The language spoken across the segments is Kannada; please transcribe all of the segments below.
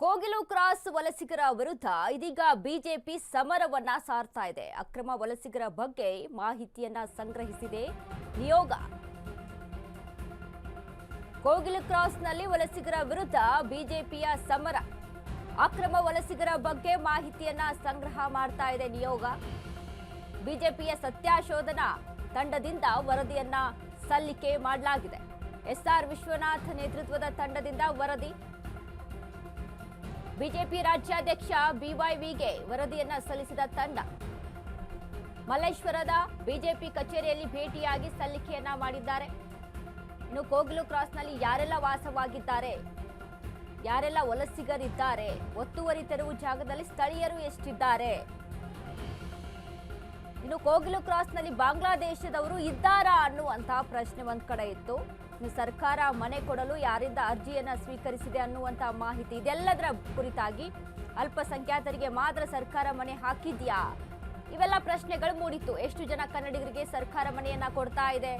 ಕೋಗಿಲು ಕ್ರಾಸ್ ವಲಸಿಗರ ವಿರುದ್ಧ ಇದೀಗ ಬಿಜೆಪಿ ಸಮರವನ್ನ ಸಾರ್ತಾ ಇದೆ. ಅಕ್ರಮ ವಲಸಿಗರ ಬಗ್ಗೆ ಮಾಹಿತಿಯನ್ನ ಸಂಗ್ರಹಿಸಿದೆ ನಿಯೋಗ. ಕೋಗಿಲು ಕ್ರಾಸ್ನಲ್ಲಿ ವಲಸಿಗರ ವಿರುದ್ಧ ಬಿಜೆಪಿಯ ಸಮರ. ಅಕ್ರಮ ವಲಸಿಗರ ಬಗ್ಗೆ ಮಾಹಿತಿಯನ್ನ ಸಂಗ್ರಹ ಮಾಡ್ತಾ ಇದೆ ನಿಯೋಗ. ಬಿಜೆಪಿಯ ಸತ್ಯಾಶೋಧನಾ ತಂಡದಿಂದ ವರದಿಯನ್ನ ಸಲ್ಲಿಕೆ ಮಾಡಲಾಗಿದೆ. ಎಸ್ಆರ್ ವಿಶ್ವನಾಥ್ ನೇತೃತ್ವದ ತಂಡದಿಂದ ವರದಿ. ಬಿಜೆಪಿ ರಾಜ್ಯಾಧ್ಯಕ್ಷ ಬಿವೈವಿಗೆ ವರದಿಯನ್ನ ಸಲ್ಲಿಸಿದ ತಂಡ ಮಲ್ಲೇಶ್ವರದ ಬಿಜೆಪಿ ಕಚೇರಿಯಲ್ಲಿ ಭೇಟಿಯಾಗಿ ಸಲ್ಲಿಕೆಯನ್ನ ಮಾಡಿದ್ದಾರೆ. ಇನ್ನು ಕೋಗಿಲು ಕ್ರಾಸ್ನಲ್ಲಿ ಯಾರೆಲ್ಲ ವಾಸವಾಗಿದ್ದಾರೆ, ಯಾರೆಲ್ಲ ವಲಸಿಗರಿದ್ದಾರೆ, ಒತ್ತುವರಿ ತೆರವು ಜಾಗದಲ್ಲಿ ಸ್ಥಳೀಯರು ಎಷ್ಟಿದ್ದಾರೆ, ಇನ್ನು ಕೋಗಿಲು ಕ್ರಾಸ್ನಲ್ಲಿ ಬಾಂಗ್ಲಾದೇಶದವರು ಇದ್ದಾರಾ ಅನ್ನುವಂತಹ ಪ್ರಶ್ನೆ ಒಂದ್ ಕಡೆ ಇತ್ತು. ಇನ್ನು ಸರ್ಕಾರ ಮನೆ ಕೊಡಲು ಯಾರಿಂದ ಅರ್ಜಿಯನ್ನ ಸ್ವೀಕರಿಸಿದೆ ಅನ್ನುವಂತಹ ಮಾಹಿತಿ, ಇದೆಲ್ಲದರ ಕುರಿತಾಗಿ ಅಲ್ಪಸಂಖ್ಯಾತರಿಗೆ ಮಾತ್ರ ಸರ್ಕಾರ ಮನೆ ಹಾಕಿದ್ಯಾ, ಇವೆಲ್ಲ ಪ್ರಶ್ನೆಗಳು ಮೂಡಿತ್ತು. ಎಷ್ಟು ಜನ ಕನ್ನಡಿಗರಿಗೆ ಸರ್ಕಾರ ಮನೆಯನ್ನ ಕೊಡ್ತಾ ಇದೆ,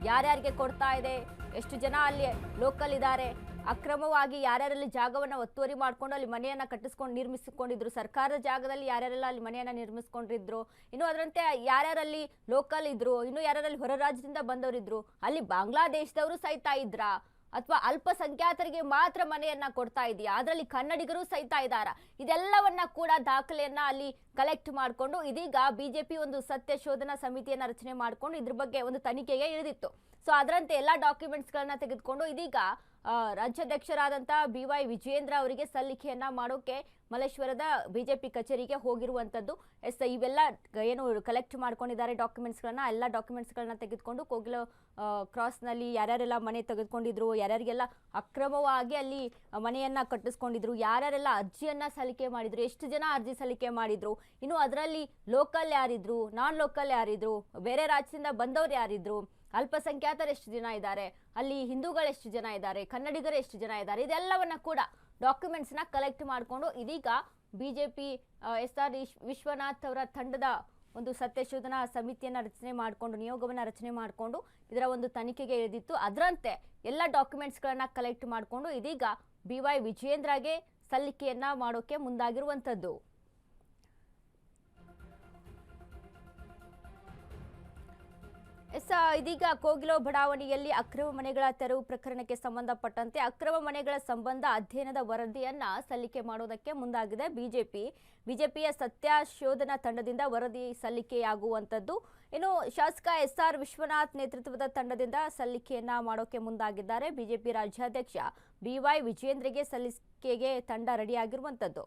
ಯಾರ್ಯಾರಿಗೆ ಕೊಡ್ತಾ ಇದೆ, ಎಷ್ಟು ಜನ ಅಲ್ಲಿ ಲೋಕಲ್ ಇದ್ದಾರೆ, ಅಕ್ರಮವಾಗಿ ಯಾರ್ಯಾರಲ್ಲಿ ಜಾಗವನ್ನು ಒತ್ತುವರಿ ಮಾಡಿಕೊಂಡು ಅಲ್ಲಿ ಮನೆಯನ್ನ ಕಟ್ಟಿಸ್ಕೊಂಡು ನಿರ್ಮಿಸಿಕೊಂಡಿದ್ರು, ಸರ್ಕಾರದ ಜಾಗದಲ್ಲಿ ಯಾರ್ಯಾರೆಲ್ಲ ಅಲ್ಲಿ ಮನೆಯನ್ನ ನಿರ್ಮಿಸ್ಕೊಂಡಿದ್ರು, ಇನ್ನು ಅದರಂತೆ ಯಾರ್ಯಾರಲ್ಲಿ ಲೋಕಲ್ ಇದ್ರು, ಇನ್ನು ಯಾರ್ಯಾರಲ್ಲಿ ಹೊರ ರಾಜ್ಯದಿಂದ ಬಂದವರಿದ್ರು, ಅಲ್ಲಿ ಬಾಂಗ್ಲಾದೇಶದವರು ಸಹಿತ ಇದ್ರಾ, ಅಥವಾ ಅಲ್ಪಸಂಖ್ಯಾತರಿಗೆ ಮಾತ್ರ ಮನೆಯನ್ನ ಕೊಡ್ತಾ ಇದೆಯಾ, ಅದರಲ್ಲಿ ಕನ್ನಡಿಗರು ಸಹಿತ ಇದ್ದಾರಾ, ಇದೆಲ್ಲವನ್ನ ಕೂಡ ದಾಖಲೆಯನ್ನ ಅಲ್ಲಿ ಕಲೆಕ್ಟ್ ಮಾಡಿಕೊಂಡು ಇದೀಗ ಬಿಜೆಪಿ ಒಂದು ಸತ್ಯ ಶೋಧನಾ ಸಮಿತಿಯನ್ನ ರಚನೆ ಮಾಡಿಕೊಂಡು ಇದ್ರ ಬಗ್ಗೆ ಒಂದು ತನಿಖೆಗೆ ಇಳಿದಿತ್ತು. ಸೊ ಅದರಂತೆ ಎಲ್ಲಾ ಡಾಕ್ಯುಮೆಂಟ್ಸ್ ಗಳನ್ನ ತೆಗೆದುಕೊಂಡು ಇದೀಗ ರಾಜ್ಯಾಧ್ಯಕ್ಷರಾದಂತಹ ಬಿವೈ ವಿಜಯೇಂದ್ರ ಅವರಿಗೆ ಸಲ್ಲಿಕೆಯನ್ನ ಮಾಡೋಕೆ ಮಲ್ಲೇಶ್ವರದ ಬಿಜೆಪಿ ಕಚೇರಿಗೆ ಹೋಗಿರುವಂತದ್ದು. ಇವೆಲ್ಲ ಏನು ಕಲೆಕ್ಟ್ ಮಾಡ್ಕೊಂಡಿದ್ದಾರೆ ಡಾಕ್ಯುಮೆಂಟ್ಸ್ ಗಳನ್ನ, ಎಲ್ಲ ಡಾಕ್ಯುಮೆಂಟ್ಸ್ ಗಳನ್ನ ತೆಗೆದುಕೊಂಡು ಕೋಗಿಲು ಕ್ರಾಸ್ ನಲ್ಲಿ ಯಾರ್ಯಾರೆಲ್ಲ ಮನೆ ತೆಗೆದುಕೊಂಡಿದ್ರು, ಯಾರ್ಯಾರಿಗೆಲ್ಲ ಅಕ್ರಮವಾಗಿ ಅಲ್ಲಿ ಮನೆಯನ್ನ ಕಟ್ಟಿಸ್ಕೊಂಡಿದ್ರು, ಯಾರ್ಯಾರೆಲ್ಲ ಅರ್ಜಿಯನ್ನ ಸಲ್ಲಿಕೆ ಮಾಡಿದ್ರು, ಎಷ್ಟು ಜನ ಅರ್ಜಿ ಸಲ್ಲಿಕೆ ಮಾಡಿದ್ರು, ಇನ್ನು ಅದರಲ್ಲಿ ಲೋಕಲ್ ಯಾರಿದ್ರು, ನಾನ್ ಲೋಕಲ್ ಯಾರಿದ್ರು, ಬೇರೆ ರಾಜ್ಯದಿಂದ ಬಂದವರು ಯಾರಿದ್ರು, ಅಲ್ಪಸಂಖ್ಯಾತರು ಎಷ್ಟು ಜನ ಇದ್ದಾರೆ, ಅಲ್ಲಿ ಹಿಂದೂಗಳು ಎಷ್ಟು ಜನ ಇದ್ದಾರೆ, ಕನ್ನಡಿಗರು ಎಷ್ಟು ಜನ ಇದ್ದಾರೆ, ಇದೆಲ್ಲವನ್ನ ಕೂಡ ಡಾಕ್ಯುಮೆಂಟ್ಸ್ ನ ಕಲೆಕ್ಟ್ ಮಾಡಿಕೊಂಡು ಇದೀಗ ಬಿಜೆಪಿ ಎಸ್ಆರ್ ವಿಶ್ವನಾಥ್ ಅವರ ತಂಡದ ಒಂದು ಸತ್ಯಶೋಧನಾ ಸಮಿತಿಯನ್ನ ರಚನೆ ಮಾಡಿಕೊಂಡು, ನಿಯೋಗವನ್ನ ರಚನೆ ಮಾಡಿಕೊಂಡು ಇದರ ಒಂದು ತನಿಖೆಗೆ ಇಳಿದಿತ್ತು. ಅದರಂತೆ ಎಲ್ಲ ಡಾಕ್ಯುಮೆಂಟ್ಸ್ ಗಳನ್ನ ಕಲೆಕ್ಟ್ ಮಾಡಿಕೊಂಡು ಇದೀಗ ಬಿವೈ ವಿಜಯೇಂದ್ರಗೆ ಸಲ್ಲಿಕೆಯನ್ನ ಮಾಡೋಕೆ ಮುಂದಾಗಿರುವಂತದ್ದು. ಇದೀಗ ಕೋಗಿಲು ಬಡಾವಣೆಯಲ್ಲಿ ಅಕ್ರಮ ಮನೆಗಳ ತೆರವು ಪ್ರಕರಣಕ್ಕೆ ಸಂಬಂಧಪಟ್ಟಂತೆ ಅಕ್ರಮ ಮನೆಗಳ ಸಂಬಂಧ ಅಧ್ಯಯನದ ವರದಿಯನ್ನ ಸಲ್ಲಿಕೆ ಮಾಡೋದಕ್ಕೆ ಮುಂದಾಗಿದೆ ಬಿಜೆಪಿಯ ಸತ್ಯಶೋಧನಾ ತಂಡದಿಂದ ವರದಿ ಸಲ್ಲಿಕೆಯಾಗುವಂತದ್ದು. ಇನ್ನು ಶಾಸಕ ಎಸ್ಆರ್ ವಿಶ್ವನಾಥ್ ನೇತೃತ್ವದ ತಂಡದಿಂದ ಸಲ್ಲಿಕೆಯನ್ನ ಮಾಡೋಕೆ ಮುಂದಾಗಿದ್ದಾರೆ. ಬಿಜೆಪಿ ರಾಜ್ಯಾಧ್ಯಕ್ಷ ಬಿವೈ ವಿಜಯೇಂದ್ರಗೆ ಸಲ್ಲಿಕೆಗೆ ತಂಡ ರೆಡಿಯಾಗಿರುವಂತದ್ದು.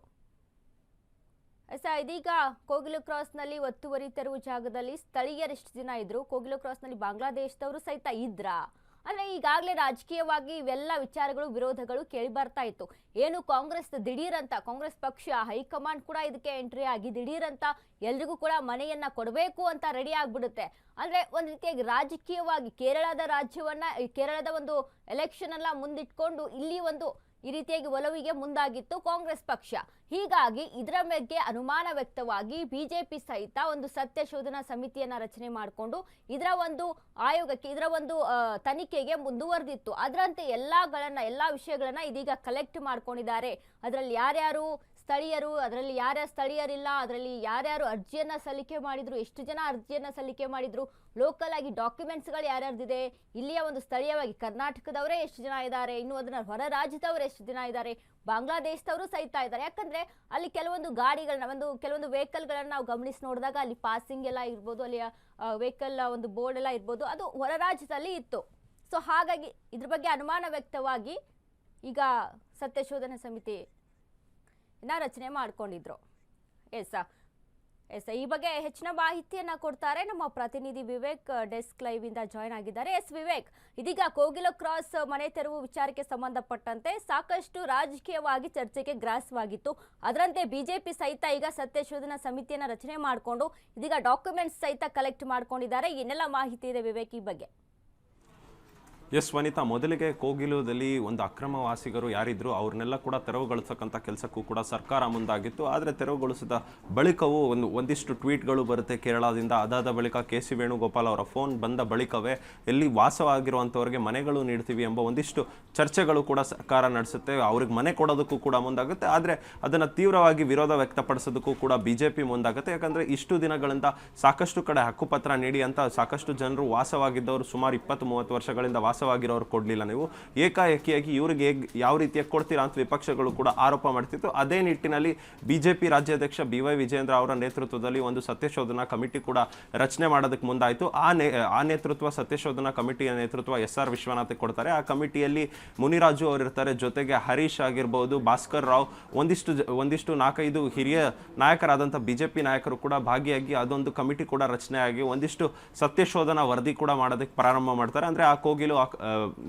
ಇದೀಗ ಕೋಗಿಲು ಕ್ರಾಸ್ನಲ್ಲಿ ಒತ್ತುವರಿ ತೆರವು ಜಾಗದಲ್ಲಿ ಸ್ಥಳೀಯರೆಷ್ಟು ಜನ ಇದ್ರು, ಕೋಗಿಲು ಕ್ರಾಸ್ನಲ್ಲಿ ಬಾಂಗ್ಲಾದೇಶದವರು ಸಹಿತ ಇದ್ರಾ, ಅಂದ್ರೆ ಈಗಾಗಲೇ ರಾಜಕೀಯವಾಗಿ ಇವೆಲ್ಲ ವಿಚಾರಗಳು ವಿರೋಧಗಳು ಕೇಳಿ ಬರ್ತಾ ಇತ್ತು. ಏನು ಕಾಂಗ್ರೆಸ್ ದಿಢೀರಂತ, ಕಾಂಗ್ರೆಸ್ ಪಕ್ಷ ಹೈಕಮಾಂಡ್ ಕೂಡ ಇದಕ್ಕೆ ಎಂಟ್ರಿ ಆಗಿ ದಿಢೀರಂತ ಎಲ್ರಿಗೂ ಕೂಡ ಮನೆಯನ್ನ ಕೊಡಬೇಕು ಅಂತ ರೆಡಿ ಆಗ್ಬಿಡುತ್ತೆ. ಅಂದ್ರೆ ಒಂದ್ ರೀತಿಯಾಗಿ ರಾಜಕೀಯವಾಗಿ ಕೇರಳದ ಒಂದು ಎಲೆಕ್ಷನ್ ಎಲ್ಲ ಮುಂದಿಟ್ಕೊಂಡು ಇಲ್ಲಿ ಒಂದು ಈ ರೀತಿಯಾಗಿ ಒಲವಿಗೆ ಮುಂದಾಗಿತ್ತು ಕಾಂಗ್ರೆಸ್ ಪಕ್ಷ. ಹೀಗಾಗಿ ಇದರ ಬಗ್ಗೆ ಅನುಮಾನ ವ್ಯಕ್ತವಾಗಿ ಬಿಜೆಪಿ ಸಹಿತ ಒಂದು ಸತ್ಯಶೋಧನಾ ಸಮಿತಿಯನ್ನ ರಚನೆ ಮಾಡಿಕೊಂಡು ಇದರ ಒಂದು ಆಯೋಗಕ್ಕೆ, ಇದರ ಒಂದು ತನಿಖೆಗೆ ಮುಂದುವರೆದಿತ್ತು. ಅದರಂತೆ ಎಲ್ಲಾ ವಿಷಯಗಳನ್ನ ಇದೀಗ ಕಲೆಕ್ಟ್ ಮಾಡ್ಕೊಂಡಿದ್ದಾರೆ. ಅದರಲ್ಲಿ ಯಾರ್ಯಾರು ಸ್ಥಳೀಯರು, ಅದರಲ್ಲಿ ಯಾರ್ಯಾರು ಸ್ಥಳೀಯರಿಲ್ಲ, ಅದರಲ್ಲಿ ಯಾರ್ಯಾರು ಅರ್ಜಿಯನ್ನ ಸಲ್ಲಿಕೆ ಮಾಡಿದ್ರು, ಎಷ್ಟು ಜನ ಅರ್ಜಿಯನ್ನ ಸಲ್ಲಿಕೆ ಮಾಡಿದ್ರು, ಲೋಕಲ್ ಆಗಿ ಡಾಕ್ಯುಮೆಂಟ್ಸ್ಗಳು ಯಾರ್ಯಾರ್ದಿದೆ, ಇಲ್ಲಿಯ ಒಂದು ಸ್ಥಳೀಯವಾಗಿ ಕರ್ನಾಟಕದವರೇ ಎಷ್ಟು ಜನ ಇದ್ದಾರೆ, ಇನ್ನು ಅದನ್ನ ಹೊರ ರಾಜ್ಯದವರು ಎಷ್ಟು ಜನ ಇದ್ದಾರೆ, ಬಾಂಗ್ಲಾದೇಶದವರು ಸಹಿತ ಇದ್ದಾರೆ. ಯಾಕಂದ್ರೆ ಅಲ್ಲಿ ಕೆಲವೊಂದು ಗಾಡಿಗಳನ್ನ, ಕೆಲವೊಂದು ವೆಹಿಕಲ್ಗಳನ್ನ ನಾವು ಗಮನಿಸಿ ನೋಡಿದಾಗ ಅಲ್ಲಿ ಪಾಸಿಂಗ್ ಎಲ್ಲ ಇರ್ಬೋದು, ಅಲ್ಲಿಯ ವೆಹಿಕಲ್ ಒಂದು ಬೋರ್ಡ್ ಎಲ್ಲ ಇರ್ಬೋದು, ಅದು ಹೊರ ರಾಜ್ಯದಲ್ಲಿ ಇತ್ತು. ಸೊ ಹಾಗಾಗಿ ಇದ್ರ ಬಗ್ಗೆ ಅನುಮಾನ ವ್ಯಕ್ತವಾಗಿ ಈಗ ಸತ್ಯಶೋಧನಾ ಸಮಿತಿ ರಚನೆ ಮಾಡ್ಕೊಂಡಿದ್ರು. ಈ ಬಗ್ಗೆ ಹೆಚ್ಚಿನ ಮಾಹಿತಿಯನ್ನ ಕೊಡ್ತಾರೆ ನಮ್ಮ ಪ್ರತಿನಿಧಿ ವಿವೇಕ್, ಡೆಸ್ಕ್ ಲೈವ್ ಇಂದ ಜಾಯ್ನ್ ಆಗಿದ್ದಾರೆ. ವಿವೇಕ್, ಇದೀಗ ಕೋಗಿಲು ಕ್ರಾಸ್ ಮನೆ ತೆರವು ವಿಚಾರಕ್ಕೆ ಸಂಬಂಧಪಟ್ಟಂತೆ ಸಾಕಷ್ಟು ರಾಜಕೀಯವಾಗಿ ಚರ್ಚೆಗೆ ಗ್ರಾಸವಾಗಿತ್ತು. ಅದರಂತೆ ಬಿಜೆಪಿ ಸಹಿತ ಈಗ ಸತ್ಯಶೋಧನಾ ಸಮಿತಿಯನ್ನ ರಚನೆ ಮಾಡಿಕೊಂಡು ಇದೀಗ ಡಾಕ್ಯುಮೆಂಟ್ಸ್ ಸಹಿತ ಕಲೆಕ್ಟ್ ಮಾಡ್ಕೊಂಡಿದ್ದಾರೆ. ಏನೆಲ್ಲ ಮಾಹಿತಿ ಇದೆ ವಿವೇಕ್ ಈ ಬಗ್ಗೆ? ಎಸ್ ವನಿತಾ, ಮೊದಲಿಗೆ ಕೋಗಿಲುದಲ್ಲಿ ಒಂದು ಅಕ್ರಮವಾಸಿಗರು ಯಾರಿದ್ರು ಅವ್ರನ್ನೆಲ್ಲ ಕೂಡ ತೆರವುಗೊಳಿಸತಕ್ಕಂಥ ಕೆಲಸಕ್ಕೂ ಕೂಡ ಸರ್ಕಾರ ಮುಂದಾಗಿತ್ತು. ಆದರೆ ತೆರವುಗೊಳಿಸಿದ ಬಳಿಕವೂ ಒಂದಿಷ್ಟು ಟ್ವೀಟ್ಗಳು ಬರುತ್ತೆ ಕೇರಳದಿಂದ. ಅದಾದ ಬಳಿಕ KC ವೇಣುಗೋಪಾಲ್ ಅವರ ಫೋನ್ ಬಂದ ಬಳಿಕವೇ ಎಲ್ಲಿ ವಾಸವಾಗಿರುವಂಥವ್ರಿಗೆ ಮನೆಗಳು ನೀಡ್ತೀವಿ ಎಂಬ ಒಂದಿಷ್ಟು ಚರ್ಚೆಗಳು ಕೂಡ ಸರ್ಕಾರ ನಡೆಸುತ್ತೆ. ಅವ್ರಿಗೆ ಮನೆ ಕೊಡೋದಕ್ಕೂ ಕೂಡ ಮುಂದಾಗುತ್ತೆ. ಆದರೆ ಅದನ್ನು ತೀವ್ರವಾಗಿ ವಿರೋಧ ವ್ಯಕ್ತಪಡಿಸೋದಕ್ಕೂ ಕೂಡ BJP ಮುಂದಾಗುತ್ತೆ. ಯಾಕಂದರೆ ಇಷ್ಟು ದಿನಗಳಿಂದ ಸಾಕಷ್ಟು ಕಡೆ ಹಕ್ಕುಪತ್ರ ನೀಡಿ ಅಂತ ಸಾಕಷ್ಟು ಜನರು ವಾಸವಾಗಿದ್ದವರು ಸುಮಾರು 20-30 ವರ್ಷಗಳಿಂದ ವಾಸವಾಗಿರೋರು ಕೊಡಲಿಲ್ಲ. ನೀವು ಏಕಾಏಕಿಯಾಗಿ ಇವ್ರಿಗೆ ಯಾವ ರೀತಿಯಾಗಿ ಕೊಡ್ತೀರಾ ಅಂತ ವಿಪಕ್ಷಗಳು ಕೂಡ ಆರೋಪ ಮಾಡ್ತಿತ್ತು. ಅದೇ ನಿಟ್ಟಿನಲ್ಲಿ BJP ರಾಜ್ಯಾಧ್ಯಕ್ಷ BY ವಿಜೇಂದ್ರ ಅವರ ನೇತೃತ್ವದಲ್ಲಿ ಒಂದು ಸತ್ಯಶೋಧನಾ ಕಮಿಟಿ ಕೂಡ ರಚನೆ ಮಾಡೋದಕ್ಕೆ ಮುಂದಾಯಿತು. ಆ ನೇತೃತ್ವ ಸತ್ಯಶೋಧನಾ ಕಮಿಟಿಯ ನೇತೃತ್ವ SR ವಿಶ್ವನಾಥ್ ಕೊಡ್ತಾರೆ. ಆ ಕಮಿಟಿಯಲ್ಲಿ ಮುನಿರಾಜು ಅವರು ಇರ್ತಾರೆ, ಜೊತೆಗೆ ಹರೀಶ್ ಆಗಿರ್ಬೋದು, ಭಾಸ್ಕರ್ ರಾವ್, ಒಂದಿಷ್ಟು 4-5 ಹಿರಿಯ ನಾಯಕರಾದಂಥ BJP ನಾಯಕರು ಕೂಡ ಭಾಗಿಯಾಗಿ ಅದೊಂದು ಕಮಿಟಿ ಕೂಡ ರಚನೆ ಆಗಿ ಒಂದಿಷ್ಟು ಸತ್ಯಶೋಧನಾ ವರದಿ ಕೂಡ ಮಾಡೋದಕ್ಕೆ ಪ್ರಾರಂಭ ಮಾಡ್ತಾರೆ. ಅಂದರೆ ಆ ಕೋಗಿಲು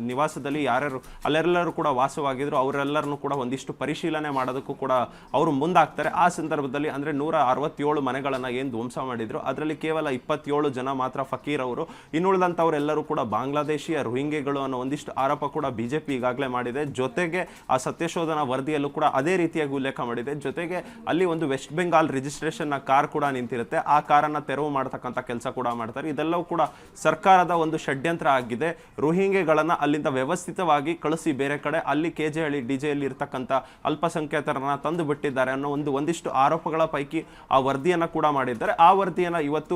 ನಿವಾಸದಲ್ಲಿ ಯಾರ್ಯಾರು ಅಲ್ಲೆಲ್ಲರೂ ಕೂಡ ವಾಸವಾಗಿದ್ರು ಅವರೆಲ್ಲರನ್ನು ಕೂಡ ಒಂದಿಷ್ಟು ಪರಿಶೀಲನೆ ಮಾಡೋದಕ್ಕೂ ಕೂಡ ಅವರು ಮುಂದಾಗ್ತಾರೆ. ಆ ಸಂದರ್ಭದಲ್ಲಿ ಅಂದರೆ 167 ಮನೆಗಳನ್ನು ಏನು ಧ್ವಂಸ ಮಾಡಿದ್ರು ಅದರಲ್ಲಿ ಕೇವಲ 27 ಜನ ಮಾತ್ರ ಫಕೀರ್ ಅವರು, ಇನ್ನುಳಿದಂಥವರೆಲ್ಲರೂ ಕೂಡ ಬಾಂಗ್ಲಾದೇಶಿಯ ರೋಹಿಂಗ್ಯಾಗಳು ಅನ್ನೋ ಒಂದಿಷ್ಟು ಆರೋಪ ಕೂಡ BJP ಈಗಾಗಲೇ ಮಾಡಿದೆ. ಜೊತೆಗೆ ಆ ಸತ್ಯಶೋಧನಾ ವರದಿಯಲ್ಲೂ ಕೂಡ ಅದೇ ರೀತಿಯಾಗಿ ಉಲ್ಲೇಖ ಮಾಡಿದೆ. ಜೊತೆಗೆ ಅಲ್ಲಿ ಒಂದು ವೆಸ್ಟ್ ಬೆಂಗಾಲ್ ರಿಜಿಸ್ಟ್ರೇಷನ್ನ ಕಾರ್ ಕೂಡ ನಿಂತಿರುತ್ತೆ. ಆ ಕಾರನ್ನು ತೆರವು ಮಾಡ್ತಕ್ಕಂಥ ಕೆಲಸ ಕೂಡ ಮಾಡ್ತಾರೆ. ಇದೆಲ್ಲವೂ ಕೂಡ ಸರ್ಕಾರದ ಒಂದು ಷಡ್ಯಂತ್ರ ಆಗಿದೆ. ರೋಹಿಂಗ್ಯಾಗಳನ್ನು ಅಲ್ಲಿಂದ ವ್ಯವಸ್ಥಿತವಾಗಿ ಕಳಿಸಿ ಬೇರೆ ಕಡೆ ಅಲ್ಲಿ KJ-ಹಳ್ಳಿ DJಯಲ್ಲಿ ಇರ್ತಕ್ಕಂಥ ಅಲ್ಪಸಂಖ್ಯಾತರನ್ನ ತಂದು ಬಿಟ್ಟಿದ್ದಾರೆ ಅನ್ನೋ ಒಂದಿಷ್ಟು ಆರೋಪಗಳ ಪೈಕಿ ಆ ವರದಿಯನ್ನು ಕೂಡ ಮಾಡಿದ್ದಾರೆ. ಆ ವರದಿಯನ್ನು ಇವತ್ತು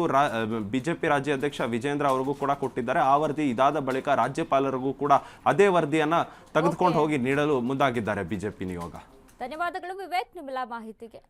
BJP ರಾಜ್ಯಾಧ್ಯಕ್ಷ ವಿಜೇಂದ್ರ ಅವರಿಗೂ ಕೂಡ ಕೊಟ್ಟಿದ್ದಾರೆ. ಆ ವರದಿ ಇದಾದ ಬಳಿಕ ರಾಜ್ಯಪಾಲರಿಗೂ ಕೂಡ ಅದೇ ವರದಿಯನ್ನು ತೆಗೆದುಕೊಂಡು ಹೋಗಿ ನೀಡಲು ಮುಂದಾಗಿದ್ದಾರೆ BJP ನಿಯೋಗ. ಧನ್ಯವಾದಗಳು ವಿವೇಕ್, ನಿಮ್ಮೆಲ್ಲ ಮಾಹಿತಿಗೆ.